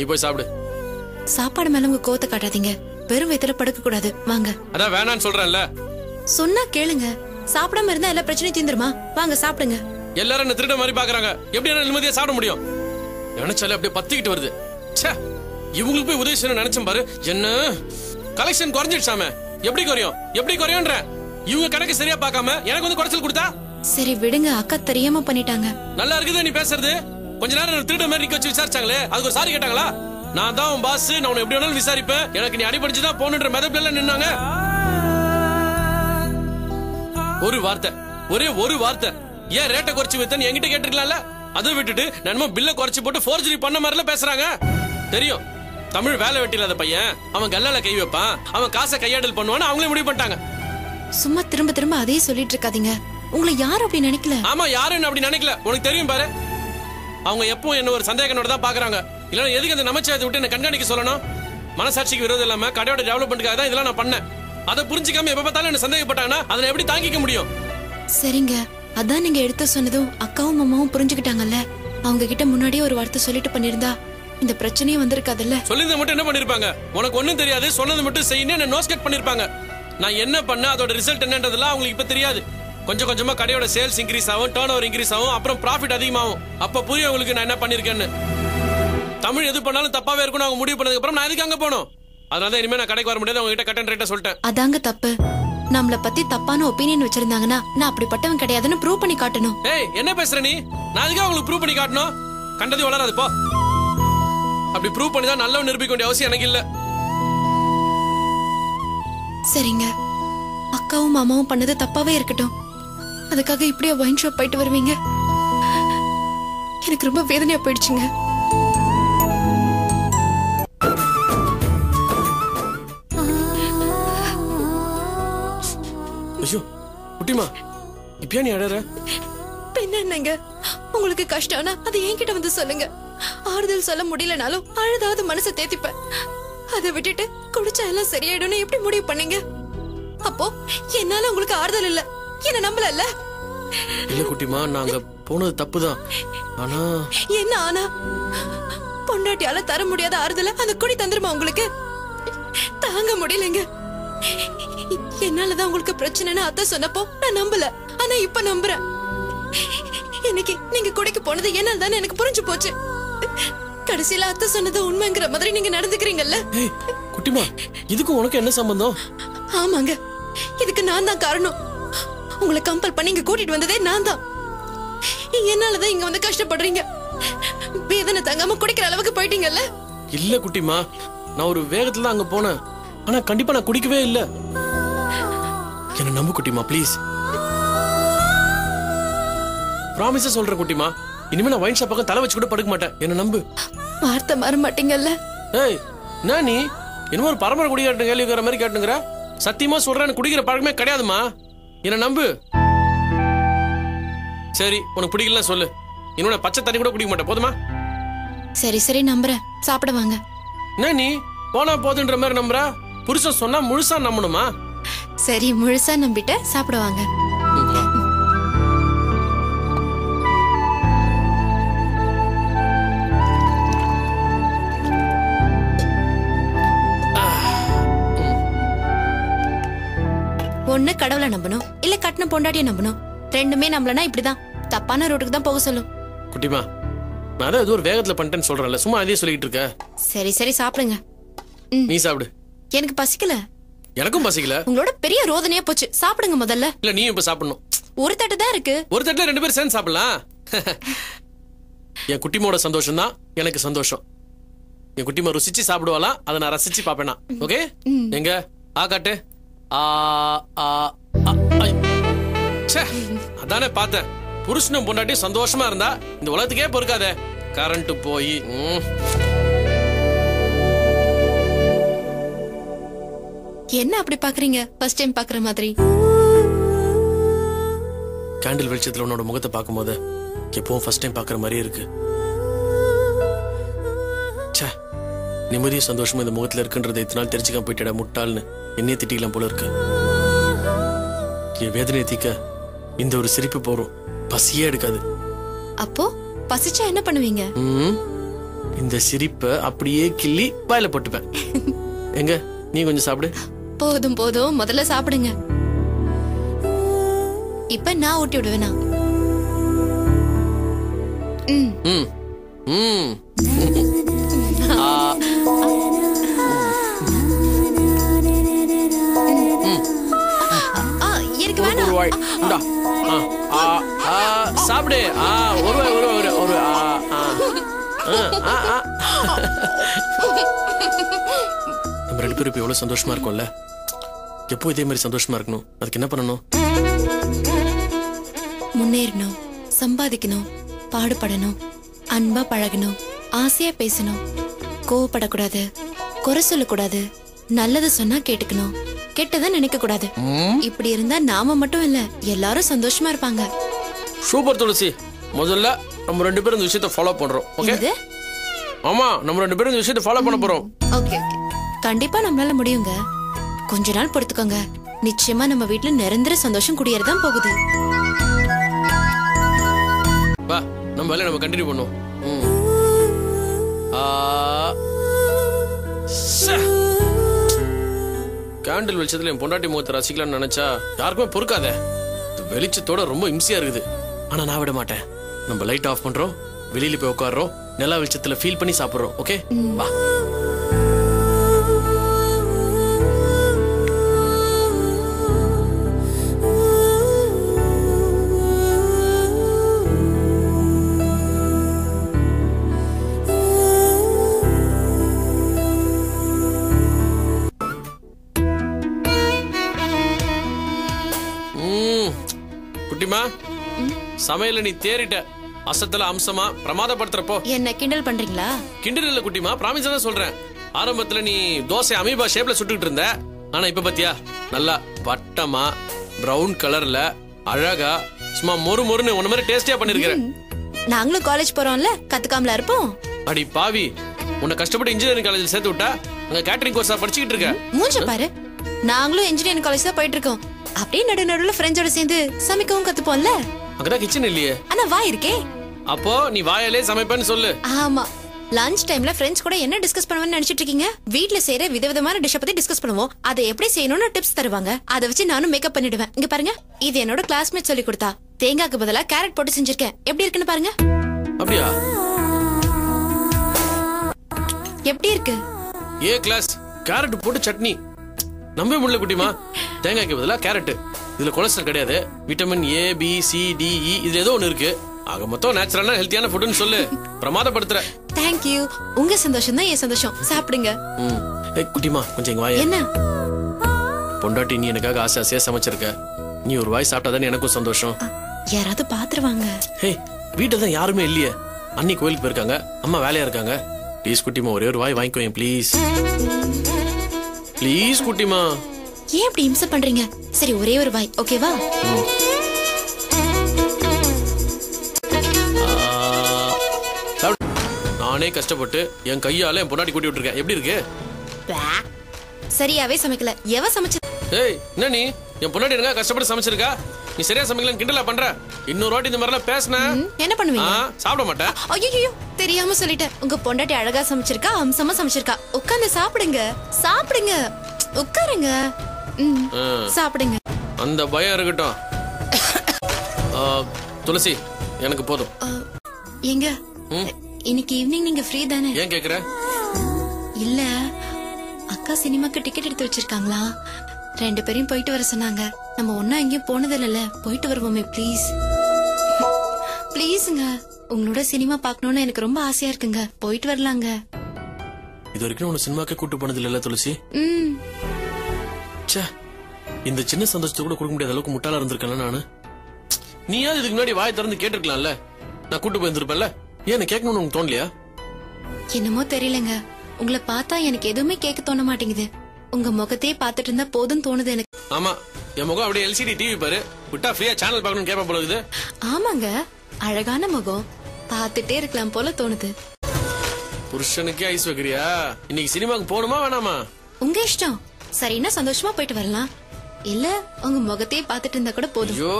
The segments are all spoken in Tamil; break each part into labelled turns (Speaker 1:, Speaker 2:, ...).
Speaker 1: நீ போய் சாப்பிடு.
Speaker 2: சாப்பாடு மேல உங்க கோவத்தை காட்டாதீங்க. வெறும் வயித்துல படுக்க கூடாது. வாங்க.
Speaker 1: அதான் வேணான்னு சொல்றேன்ல.
Speaker 2: சொன்னா கேளுங்க. சாப்பிடாம இருந்தா எல்லா பிரச்சனையும் தீந்துருமா? வாங்க சாப்பிடுங்க.
Speaker 1: எல்லாரும் என்ன திருட மாதிரி பாக்குறாங்க. எப்படி என்ன நிம்மதியா சாப்பிட முடியும்? நினைச்சாலே அப்படியே பத்திக்கிட்டு வருது. இவங்களுக்கு போய் உதவி செய்யணும் நினைச்சேன் பாரு. என்ன கலெக்ஷன் குறைஞ்சிடுச்சாம? எப்படி குறையும்? எப்படி குறையும்ன்ற? இவங்க கணக்கு சரியா பார்க்காம எனக்கு வந்து குறைச்சல் கொடுத்தா?
Speaker 2: சரி விடுங்க, அக்கா தெரியாம பண்ணிட்டாங்க.
Speaker 1: நல்லா இருக்குது நீ பேசுறது. கொஞ்ச நேரம் திருட மாதிரி நிக்க வச்சு விசாரிச்சாங்களே, அதுக்கு ஒரு சாரி கேட்டாங்களா? நான் தான் உன் பாஸ், நான் உன்னை எப்படி வேணாலும் விசாரிப்பேன், எனக்கு நீ அடிபடிச்சுதான் போகணுன்ற மெதப்புல நின்னாங்க. ஒரு வார்த்தை, ஒரே ஒரு வார்த்தை, ஏன் ரேட்டை குறைச்சு வித்தன்னு என்கிட்ட கேட்டிருக்கலாம்ல? அதை விட்டுட்டு நான் பில்ல குறைச்சு போட்டு ஃபோர்ஜரி பண்ண மாதிரில பேசுறாங்க. தெரியும் தமிழ் வேலை வெட்டிலாத பையன், அவன் கல்லால கை வைப்பான், அவன் காசை கையாடல் பண்ணுவான்னு அவங்களே முடிவு பண்ணிட்டாங்க.
Speaker 2: சும்மா திரும்ப திரும்ப அதே சொல்லிட்டு இருக்காதீங்க. உங்களை யாரும் அப்படி நினைக்கல.
Speaker 1: ஆமா, யாரும் அப்படி நினைக்கல. உனக்கு தெரியும் பாரு. அவங்க எப்பவும் என்ன ஒரு சந்தேகனோட தான் பாக்குறாங்க. இல்லன்னா எதுக்கு அந்த நமச்சிவாயத்தை விட்டு என்ன கண்காணிக்க சொல்லணும்? மனசாட்சிக்கு விரோதம் இல்லாம கடையோட டெவலப்மெண்ட்காக தான் இதெல்லாம் நான் பண்ணேன். அதை புரிஞ்சுக்காம எப்ப பார்த்தாலும் என்ன சந்தேகப்பட்டாங்கன்னா அதை எப்படி தாங்கிக்க முடியும்? சரிங்க,
Speaker 2: அதான் நீங்க எடுத்து சொன்னதும் அக்காவும் அம்மாவும் புரிஞ்சுக்கிட்டாங்கல்ல. அவங்க கிட்ட முன்னாடியே ஒரு வார்த்தை சொல்லிட்டு பண்ணிருந்தா இந்த பிரச்சனையே வந்திருக்காதுல்ல.
Speaker 1: சொல்லிருந்தா மட்டும் என்ன பண்ணிருப்பாங்க? உனக்கு ஒண்ணும் தெரியாது, சொன்னது மட்டும் செய்யணும் என்ன நோஸ் கட் பண்ணிருப்பாங்க. நான் என்ன பண்ண அதோட ரிசல்ட் என்னன்றதுலாம் அவங்களுக்கு இப்ப தெரியாது. கொஞ்சம் கொஞ்சமா கடையோட சேல்ஸ் இன்க்ரீஸ் ஆகும், டர்ன் ஓவர் இன்க்ரீஸ் ஆகும், அப்புறம் ப்ராஃபிட் அதிகமாகும். அப்ப புரியும் உங்களுக்கு நான் என்ன பண்ணிருக்கேன்னு. தமிழ் எது பண்ணாலும் தப்பாவே இருக்கும் அவங்க முடிவு பண்ணதுக்கு அப்புறம் நான் எதுக்கு அங்க போனோம்? அதனால இனிமே நான் கடைக்கு வர முடியாது, அவங்க கிட்ட கட் அண்ட் ரைட்டா சொல்லிட்டேன்.
Speaker 2: அதாங்க தப்பு. நம்மள பத்தி தப்பான ஒப்பீனியன் வச்சிருந்தாங்கன்னா நான் அப்படிப்பட்டவன் கிடையாதுன்னு ப்ரூவ் பண்ணி காட்டணும்.
Speaker 1: ஏய், என்ன பேசுற நீ? நான் அதுக்கு உங்களுக்கு ப்ரூவ் பண்ணி காட்டணும்? கண்டது வளராது போ. அப்படி ப்ரூவ் பண்ணி தான் நல்லவன் நிரூபிக்க வேண்டிய அவசியம் எனக்கு இல்ல.
Speaker 2: சரிங்க, அக்காவும் மாமாவும் பண்ணது தப்பாவே இருக்கட்டும். அதுக்காக இப்படியே வைன் ஷாப் போயிட்டு வருவீங்க? எனக்கு ரொம்ப வேதனையா போயிடுச்சுங்க.
Speaker 1: ஐயோ குட்டிமா, இப்ப நீ அழற?
Speaker 2: பின்ன என்னங்க, உங்களுக்கு கஷ்டம்னா அது என்கிட்ட வந்து சொல்லுங்க. ஆறுதல் சொல்ல முடியலனாலும் அழுதாவது மனசை தேத்திப்பேன். அதை விட்டுட்டு குடிச்சா எல்லாம் சரியாயிடும்னு எப்படி முடிவு பண்ணீங்க? அப்போ என்னால உங்களுக்கு ஆறுதல் இல்ல, என்ன நம்பல?
Speaker 1: இல்ல குட்டிமா, நாங்க போனது தப்புதான். ஆனா
Speaker 2: என்ன ஆனா? பொண்டாட்டியால தர முடியாத ஆறுதல அந்த குடி தந்துருமா உங்களுக்கு? தாங்க முடியலங்க. என்னாலதான் உங்களுக்கு பிரச்சனைன்னு அத்தை சொன்னப்போ நான் நம்பல, ஆனா இப்ப நம்புறேன். இன்னைக்கு நீங்க குடிக்க போனது என்னால தானே எனக்கு புரிஞ்சு போச்சு. கடைசியில அத்தை சொன்னது உண்மைங்கிற மாதிரி நீங்க நடந்துக்கிறீங்கல்ல.
Speaker 1: குட்டிமா, இதுக்கு உனக்கு என்ன சம்பந்தம்?
Speaker 2: ஆமாங்க, இதுக்கு நான் தான் காரணம். உங்களை கம்பல் பண்ணி இங்க கூட்டிட்டு வந்ததே நான் தான். என்னாலதான் இங்க வந்து கஷ்டப்படுறீங்க. வேதனை தாங்காம குடிக்கிற அளவுக்கு போயிட்டீங்கல்ல.
Speaker 1: இல்ல குட்டிமா, நான் ஒரு வேகத்துல அங்க போனேன், ஆனா கண்டிப்பா நான் குடிக்கவே இல்ல. என்ன நம்பு குட்டிமா, ப்ளீஸ். ப்ராமிஸா சொல்றேன் குட்டிமா, இனிமே நான் வைன் ஷாப் பக்கம் தலை வச்சு கூட படுக்க மாட்டேன். என்ன நம்பு.
Speaker 2: வார்த்தை மாற மாட்டீங்கல்ல?
Speaker 1: ஏய், நான் நீ இன்னும் ஒரு பரம்பரை குடிக்கிற கேள்வி இருக்கிற மாதிரி கேட்டுங்கிற? சத்தியமா சொல்றேன், குடிக்கிற பழக்கமே கிடையாதுமா. என்ன நம்பு. சரி, உனக்கு பிடிக்கல சொல்லு, இன்னொரு பச்சை தண்ணி கூட குடிக்க மாட்டேன், போதுமா?
Speaker 2: சரி சரி, நம்புறேன். சாப்பிட வாங்க.
Speaker 1: என்ன நீ போனா போதுன்ற மாதிரி நம்புற? புருஷன் சொன்னா முழுசா நம்பணுமா?
Speaker 2: சரி, முழுசா நம்பிட்ட, சாப்பிடுவாங்க. ஒண்ணு கடவுளை நம்பணும், இல்ல கட்டின பொண்டாட்டிய நம்பணும். ரெண்டுமே நம்பலனா இப்படிதான் தப்பான ரோட்டுக்கு தான் போக சொல்லும்.
Speaker 1: குட்டிமா, நான் அதான் ஏதோ ஒரு வேகத்துல பண்ணிட்டேன்னு சொல்றேன்ல, சும்மா அதே சொல்லிட்டு இருக்க.
Speaker 2: சரி சரி, சாப்பிடுங்க.
Speaker 1: நீ சாப்பிடு.
Speaker 2: எனக்கு பசிக்கல.
Speaker 1: எனக்கும் பசிக்கல.
Speaker 2: உங்களோட பெரிய ரோதனையா போச்சு. சாப்பிடுங்க முதல்ல.
Speaker 1: இல்ல, நீ இப்ப சாப்பிடணும்.
Speaker 2: ஒரு தட்டு தான் இருக்கு.
Speaker 1: ஒரு தட்டுல ரெண்டு பேரும் சேர்ந்து சாப்பிடலாம். என் குட்டிமோட சந்தோஷம் தான் எனக்கு சந்தோஷம். என் குட்டிமா ருசிச்சு சாப்பிடுவாலாம், அதை நான் ரசிச்சு பாப்பேனா. ஓகே? எங்க ஆ காட்டு. அதானே பார்த்தேன். புருஷனும் பொண்டாட்டி சந்தோஷமா இருந்தா இந்த உலகத்துக்கே பொறுக்காதே. கரண்ட் போய்
Speaker 2: என்ன அப்படி பாக்குறீங்க? ஃபர்ஸ்ட் டைம் பாக்குற மாதிரி.
Speaker 1: கேண்டில் வெளிச்சத்துல உன்னோட முகத்தை பார்க்கும்போது எப்பவும் ஃபர்ஸ்ட் டைம் பாக்குற மாதிரியே இருக்கு. நிம்மதியும் சந்தோஷமும் இந்த முகத்துல இருக்குன்றதை இத்தனை நாள் தெரிஞ்சுக்காம போயிட்டா முட்டாள்னு என்னையே திட்டிக்கலாம் போல இருக்கு. என் வேதனையை தீக்க இந்த ஒரு சிரிப்பு போறோம், பசியே எடுக்காது.
Speaker 2: அப்போ பசிச்சா என்ன பண்ணுவீங்க?
Speaker 1: இந்த சிரிப்பை அப்படியே கிள்ளி வாயில போட்டுப்பேன். எங்க நீ கொஞ்சம் சாப்பிடு.
Speaker 2: போதும் போதும், முதல்ல சாப்பிடுங்க. இப்ப நான் ஊட்டி விடுவேனா?
Speaker 1: ம் ம்
Speaker 2: எனக்கு வேணாம்.
Speaker 1: சாப்பிடு. ஒரு நம்ம 2 பேரும் இப்ப எவ்வளவு சந்தோஷமா இருக்கோம்ல. எப்போ இதே மாதிரி சந்தோஷமா இருக்கணும். அதுக்கு என்ன பண்ணணும்?
Speaker 2: முன்னேறணும், சம்பாதிக்கணும், பாடுபடணும், அன்பா பழகணும், ஆசையா பேசணும், கோவப்படக்கூடாது, குறை சொல்லக்கூடாது, நல்லது சொன்னா கேட்டுக்கணும், கெட்டதை நினைக்க கூடாது. இப்படி இருந்தா நாம மட்டும் இல்ல, எல்லாரும் சந்தோஷமா இருப்பாங்க.
Speaker 1: சூப்பர் துளசி. முதல்ல நம்ம 2 பேரும் இந்த விஷயத்தை ஃபாலோ பண்றோம். ஓகே? ஆமா, நம்ம 2 பேரும் இந்த விஷயத்தை ஃபாலோ பண்ண போறோம்.
Speaker 2: ஓகே ஓகே, கண்டிப்பா நம்மளால முடியுங்க. கொஞ்ச நாள் பொறுத்துக்கோங்க. நிச்சயமா நம்ம வீட்ல நிரந்தர சந்தோஷம் குடியேறதான் போகுது.
Speaker 1: வா, நம்ம வேலையை நம்ம கண்டினியூ பண்ணுவோம். கேண்டில் வெளிச்சத்துல என் பொண்டாட்டி முகத்தை ரசிக்கலாம்னு நினைச்சா யாருக்குமே பொறுக்காத. வெளிச்சத்தோட ரொம்ப இம்சியா இருக்குது. ஆனா நான் விட மாட்டேன். நம்ம லைட் ஆஃப் பண்றோம், வெளியில போய் உட்காடுறோம், நிலா வெளிச்சத்துல ஃபீல் பண்ணி சாப்பிடுறோம். ஓகே வா. குட்டிமா, சமையல நீ தேறிட்ட. அசத்தல அம்சமா பிரமாதப்படுத்துறப்போ
Speaker 2: என்ன கிண்டல் பண்றீங்களா?
Speaker 1: கிண்டல் இல்ல குட்டிமா, பிராமிஸ் தான் சொல்றேன். ஆரம்பத்துல நீ தோசை அமீபா ஷேப்ல சுட்டுக்கிட்டு இருந்த. ஆனா இப்ப பாத்தியா, நல்லா வட்டமா பிரவுன் கலர்ல அழகா சும்மா மொறு மொறுன்னு உன்ன மாதிரி டேஸ்டியா பண்ணிருக்கிறேன்.
Speaker 2: நாங்களும் காலேஜ் போறோம்ல, கத்துக்காமல இருப்போம்.
Speaker 1: அடி பாவி, உன்னை கஷ்டப்பட்டு இன்ஜினியரிங் காலேஜ்ல சேர்த்து விட்டா அங்க கேட்டரிங் கோர்ஸா படிச்சுக்கிட்டு இருக்க.
Speaker 2: மூஞ்ச பாரு, நாங்களும் இன்ஜினியரிங் காலேஜ் தான் போயிட்டு இருக்கோம். அப்படியே நடுநடுல ஃப்ரெண்ட்ஸோட சேர்ந்து சமைக்கவும் கத்துப்போம்ல.
Speaker 1: அங்கதான் கிச்சன் இல்லையே.
Speaker 2: ஆனா வாய் இருக்கே.
Speaker 1: அப்போ நீ வாயாலே சமைப்பேன்னு சொல்லு.
Speaker 2: ஆமா, லஞ்ச் டைம்ல ஃப்ரெண்ட்ஸ் கூட என்ன டிஸ்கஸ் பண்ணுவேன்னு நினைச்சிட்டு இருக்கீங்க? வீட்ல செய்யற விதவிதமான டிஷ் பத்தி டிஸ்கஸ் பண்ணுவோம். அதை எப்படி செய்யணும்னு டிப்ஸ் தருவாங்க. அதை வச்சு நானும் மேக்கப் பண்ணிடுவேன். இங்க பாருங்க, இது என்னோட கிளாஸ்மேட் சொல்லி கொடுத்தா. தேங்காய்க்கு பதிலா கேரட் போட்டு செஞ்சிருக்கேன். எப்படி இருக்குன்னு பாருங்க.
Speaker 1: அப்படியா?
Speaker 2: எப்படி இருக்கு?
Speaker 1: ஏ கிளாஸ், கேரட் போட்டு சட்னி. நம்பவே முடியல குட்டிமா. தேங்காய்க்கு பதிலா கேரட். இதுல கொலஸ்ட்ரால் கிடையாது, vitamin A B C D E இது ஏதோ ஒண்ணு இருக்கு. ஆக மொத்தம் நேச்சுரலான ஹெல்த்தியான ஃபுட்னு சொல்லு. பிரமாதப்படுத்துற.
Speaker 2: Thank you. உங்க சந்தோஷம் தான் என் சந்தோஷம். சாப்பிடுங்க.
Speaker 1: குட்டிமா கொஞ்சம் இங்க வாயே.
Speaker 2: என்ன?
Speaker 1: பொண்டாட்டி நீ எனக்காக ஆசை ஆசையா சமைச்சிருக்க. நீ ஒரு வாய் சாப்பிட்டாதான் எனக்கும் சந்தோஷம்.
Speaker 2: யாராவது பாத்துருவாங்க.
Speaker 1: ஹே, வீட்டுல தான் யாருமே இல்லையே. அண்ணி கோயிலுக்கு போயிருக்காங்க, அம்மா வேலையா இருக்காங்க. ப்ளீஸ் குட்டிமா, ஒரே ஒரு வாய் வாங்கிக்கோ ப்ளீஸ். ப்ளீஸ் குட்டிமா.
Speaker 2: ஏன் இப்படி இம்சை பண்றீங்க? சரி, ஒரே ஒரு வாய் ஓகேவா?
Speaker 1: நானே கஷ்டப்பட்டு என் கையால என் பொண்டாட்டி கூட்டி விட்டுருக்கேன். எப்படி இருக்கு?
Speaker 2: சரியாவே சமைக்கல. எவ சமைச்சு?
Speaker 1: ஏய், என்ன நீ என் பொண்டாட்டி எனக்கா கஷ்டப்பட்டு சமைச்சிருக்கா? நீ சரியா சமைக்கலன்னு கிண்டலா பண்ற? இன்னொரு வாட்டி இந்த மாதிரிலாம் பேசுன
Speaker 2: என்ன பண்ணுவீங்க?
Speaker 1: சாப்பிட மாட்டேன்.
Speaker 2: ஐயோ, தெரியாம சொல்லிட்டேன். உங்க பொண்டாட்டி அழகா சமைச்சிருக்கா, அம்சமா சமைச்சிருக்கா. உட்கார்ந்து சாப்பிடுங்க. சாப்பிடுங்க, உட்காருங்க. சாப்பிடுங்க.
Speaker 1: அந்த பயம் இருக்கட்டும். துளசி, எனக்கு போதும்.
Speaker 2: எங்க இன்னைக்கு ஈவினிங் நீங்க ஃப்ரீ தானே?
Speaker 1: ஏன் கேக்குற?
Speaker 2: இல்ல, அக்கா சினிமாக்கு டிக்கெட் எடுத்து வச்சிருக்காங்களா? 2 பேரையும் போயிட்டு வர சொன்னாங்க. நம்ம ஒன்னா எங்கேயும் போனது இல்லல, போயிட்டு வருவோமே ப்ளீஸ். ப்ளீஸ்ங்க, உங்களோட சினிமா பாக்கணும்னு எனக்கு ரொம்ப ஆசையா இருக்குங்க. போயிட்டு வரலாங்க.
Speaker 1: இது வரைக்கும் உன்னை சினிமாக்கே கூட்டு போனது இல்ல துளசி. இந்த சின்ன சந்தோஷத்தை கூட கொடுக்க முடியாத அளவுக்கு முட்டாளா இருந்திருக்கேன் நானு. நீயாவது இதுக்கு முன்னாடி வாய் திறந்து கேட்டிருக்கலாம்ல. நான் கூட்டு போயிருந்திருப்பேன்ல. ஏன் கேட்கணும்னு உங்களுக்கு தோணலையா?
Speaker 2: என்னமோ தெரியலங்க, உங்களை பார்த்தா எனக்கு எதுவுமே கேட்க தோண மாட்டேங்குது. உங்க முகத்தையே பாத்துட்டு இருந்தா போதும் தோணுது எனக்கு.
Speaker 1: ஆமா, என் முகம் அப்படியே எல்சிடி டிவி பாரு, விட்டா ஃப்ரீயா சேனல் பார்க்கணும்னு கேட்ப போல இருக்குது.
Speaker 2: ஆமாங்க, அழகான முகம், பாத்துட்டே இருக்கலாம் போல தோணுது.
Speaker 1: புருஷனுக்கே ஐஸ் வைக்கிறியா? இன்னைக்கு சினிமாக்கு போகணுமா வேணாமா?
Speaker 2: உங்க இஷ்டம். சரின்னா சந்தோஷமா போயிட்டு வரலாம். இல்ல உங்க முகத்தையே பாத்துட்டு இருந்தா கூட போதும்.
Speaker 1: ஐயோ,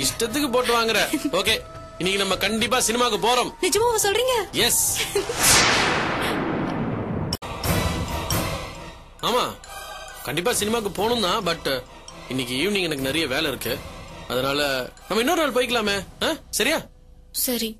Speaker 1: இஷ்டத்துக்கு போட்டு வாங்குற. ஓகே, இன்னைக்கு நம்ம கண்டிப்பா சினிமாக்கு போறோம்.
Speaker 2: நிஜமாவா சொல்றீங்க?
Speaker 1: எஸ். ஆமா, கண்டிப்பா சினிமாக்கு போகணும் தான். பட் இன்னைக்கு ஈவினிங் எனக்கு நிறைய வேலை இருக்கு. அதனால நம்ம இன்னொரு நாள் போய்க்கலாமே. சரியா?
Speaker 2: சரி.